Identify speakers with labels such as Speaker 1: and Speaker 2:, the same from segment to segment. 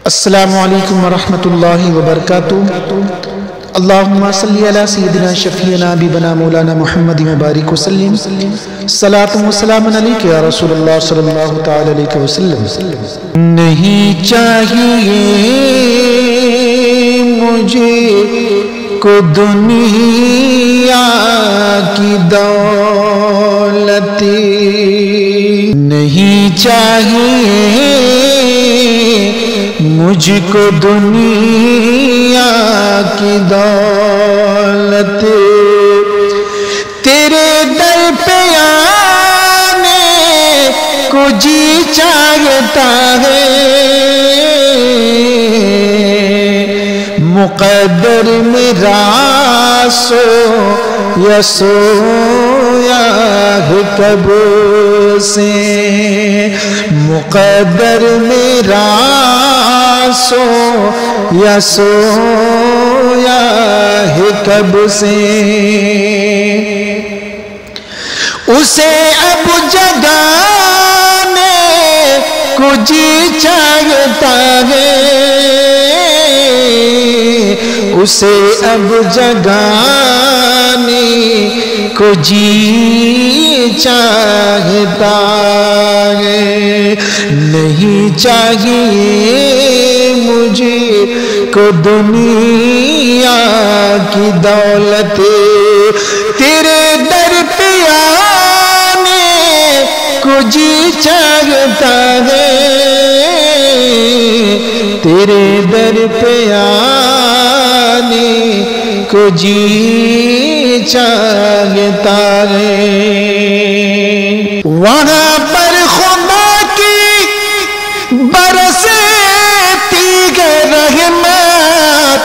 Speaker 1: السلام علیکم ورحمۃ اللہ وبرکاتہ۔ اللہم صلی علی سیدنا شفیعنا حبیبنا مولانا محمد مبارک وسلم۔ صلاۃ و سلام علیک یا رسول اللہ صلی اللہ تعالی علیہ وسلم۔ نہیں چاہیے مجھے کو دنیا کی دولت، نہیں چاہیے مجھ کو دنیا کی دولت، تیرے در پہ آنے کو جی چاہتا ہے، مقدر میرا سو یا سویا ہے کب سے، مقدر میرا سو یا سویا ہے کب سے، اسے اب جگانے کو جی چاہتا ہے، اسے اب جگانے کو جی چاہتا ہے، نہیں چاہیے مجھے کو دنیا کی دولت، تیرے در پہ آنے کو جی چاہتا ہے، تیرے در پہ آنے کو جی چاہتا ہے، وہاں پر خدا کی برستی ہے رحمت،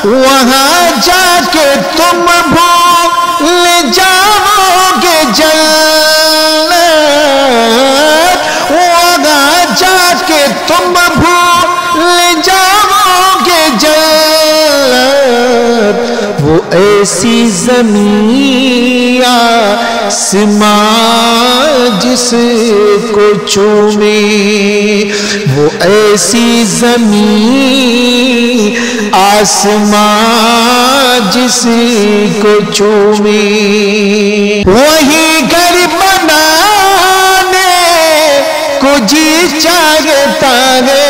Speaker 1: وہاں جا کے تم بھول جاؤ گے جنت، وہاں جا کے تم بھول جاؤ گے جنت، وہ ایسی زمین آسمان جس کو چومے، وہ ایسی زمین آسمان جس کو چومے، وہی گھر بنانے کو جی چاہتا ہے،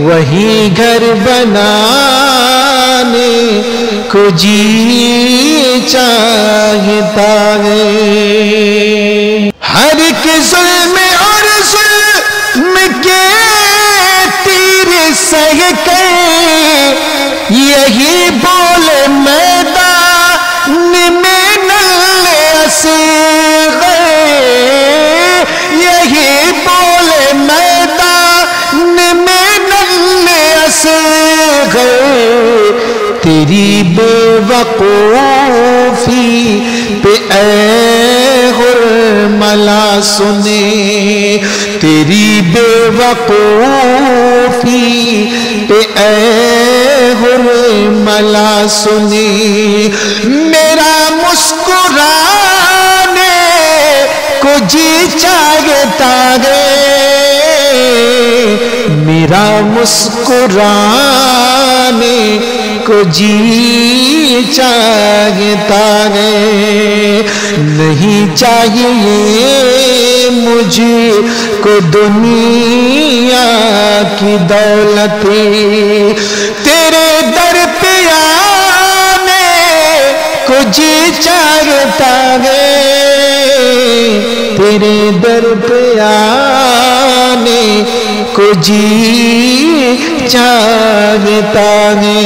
Speaker 1: وہی گھر بنانے کو جی چاہتا ہے، ہر ایک ظلم اور ظلم کے تیر سہ کر یہی بول میدان میں نل اصغر، یہی بول میدان میں نل اصغر، تیری بے وقوفی پہ اے حرملا سنے، تیری بے وقوفی پہ اے حرملا سنے، میرا مسکرانے کو جی چاہتا ہے، میرا مسکرانے کو جی چاہتا ہے، نہیں چاہیے مجھے کو دنیا کی دولت، تیرے در پہ آنے کو جی چاہتا ہے، تیرے در پہ آنے کو جی چاہتا ہے۔